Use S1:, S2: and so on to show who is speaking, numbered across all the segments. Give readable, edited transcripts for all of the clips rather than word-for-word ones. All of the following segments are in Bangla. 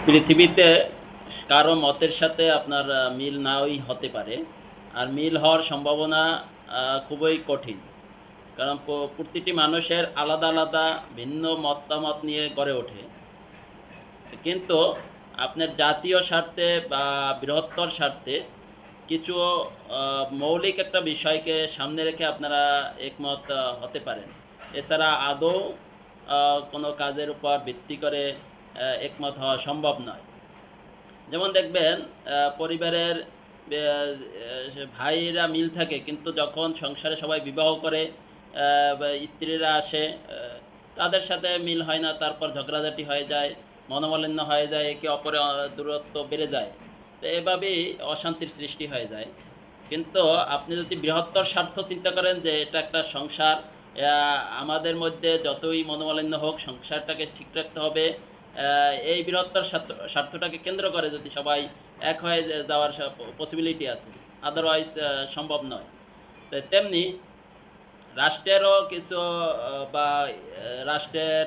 S1: পৃথিবীতে কারো মতের সাথে আপনার মিল নাই হতে পারে। আর মিল হওয়ার সম্ভাবনা খুবই কঠিন। কারণ প্রতিটি মানুষের আলাদা আলাদা ভিন্ন মতামত নিয়ে গড়ে ওঠে। কিন্তু আপনার জাতীয় স্বার্থে বা বৃহত্তর স্বার্থে কিছু মৌলিক একটা বিষয়কে সামনে রেখে আপনারা একমত হতে পারেন। এছাড়া আদৌ কোনো কাজের উপর ভিত্তি করে একমত হওয়া সম্ভব নয়। যেমন দেখবেন পরিবারের ভাইয়েরা মিল থাকে, কিন্তু যখন সংসারে সবাই বিবাহ করে বা স্ত্রীরা আসে, তাদের সাথে মিল হয় না, তারপর ঝগড়াঝাটি হয়ে যায়, মনোমালিন্য হয়ে যায়, একে অপরে দূরত্ব বেড়ে যায়। তো এভাবেই অশান্তির সৃষ্টি হয়ে যায়। কিন্তু আপনি যদি বৃহত্তর স্বার্থ চিন্তা করেন যে এটা একটা সংসার, আমাদের মধ্যে যতই মনোমালিন্য হোক সংসারটাকে ঠিক রাখতে হবে, এই বৃহত্তর স্বার্থটাকে কেন্দ্র করে যদি সবাই এক হয়ে যাওয়ার পসিবিলিটি আছে, আদারওয়াইজ সম্ভব নয়। তো তেমনি রাষ্ট্রেরও কিছু বা রাষ্ট্রের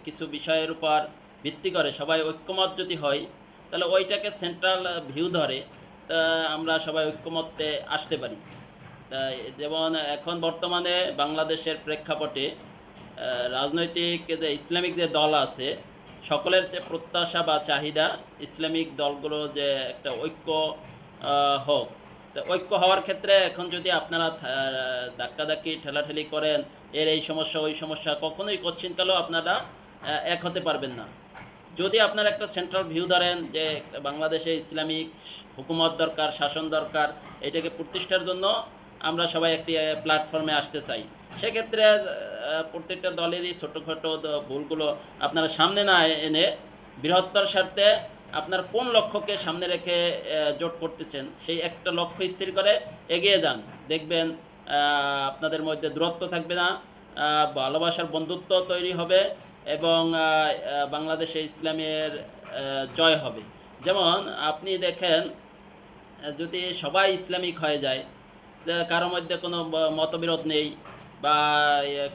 S1: কিছু বিষয়ের উপর ভিত্তি করে সবাই ঐক্যমত যদি হয়, তাহলে ওইটাকে সেন্ট্রাল ভিউ ধরে তা আমরা সবাই ঐক্যমত্যে আসতে পারি। তাই যেমন এখন বর্তমানে বাংলাদেশের প্রেক্ষাপটে রাজনৈতিক যে ইসলামিক যে দল আছে, সকলের যে প্রত্যাশা বা চাহিদা ইসলামিক দলগুলো যে একটা ঐক্য হোক। তো ঐক্য হওয়ার ক্ষেত্রে এখন যদি আপনারা ধাক্কাধাক্কি ঠেলাঠেলি করেন, এর এই সমস্যা ওই সমস্যা, কখনোই কোশ্চিনকালেও আপনারা এক হতে পারবেন না। যদি আপনারা একটা সেন্ট্রাল ভিউ ধরেন যে বাংলাদেশে ইসলামিক হুকুমত দরকার, শাসন দরকার, এটাকে প্রতিষ্ঠার জন্য আমরা সবাই একটি প্ল্যাটফর্মে আসতে চাই, সেক্ষেত্রে প্রত্যেকটা দলেরই ছোটোখাটো ভুলগুলো আপনারা সামনে না এনে বৃহত্তর স্বার্থে আপনার কোন লক্ষ্যকে সামনে রেখে জোট করতেছেন সেই একটা লক্ষ্য স্থির করে এগিয়ে যান। দেখবেন আপনাদের মধ্যে দূরত্ব থাকবে না, ভালোবাসার বন্ধুত্ব তৈরি হবে এবং বাংলাদেশে ইসলামের জয় হবে। যেমন আপনি দেখেন, যদি সবাই ইসলামিক হয়ে যায়, কারো মধ্যে কোনো মতবিরোধ নেই বা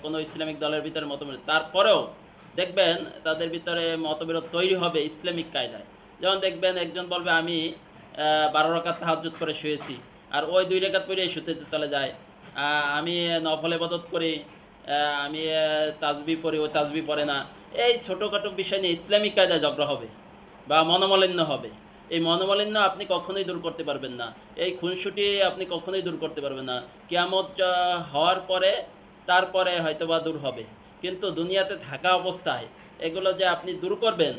S1: কোনো ইসলামিক দলের ভিতরে মতবিরোধ, তারপরেও দেখবেন তাদের ভিতরে মতবিরোধ তৈরি হবে ইসলামিক কায়দায়। যেমন দেখবেন একজন বলবে আমি 12 রাকাত তাহাজ্জুদ করে শুয়েছি, আর ওই 2 রাকাত পড়েই শুতে চলে যায়। আমি নফল ইবাদত করি, আমি তাজবি পড়ি, ও তাজবি পড়ে না। এই ছোটোখাটো বিষয় নিয়ে ইসলামিক কায়দায় ঝগড়া হবে বা মনোমালিন্য হবে। এই মনোমালিন্য আপনি কখনোই দূর করতে পারবেন না, এই খুনসুটি আপনি কখনোই দূর করতে পারবেন না। কিয়ামত হওয়ার পরে তারপরে হয়তোবা দূর হবে, কিন্তু দুনিয়াতে থাকা অবস্থায় এগুলো যে আপনি দূর করবেন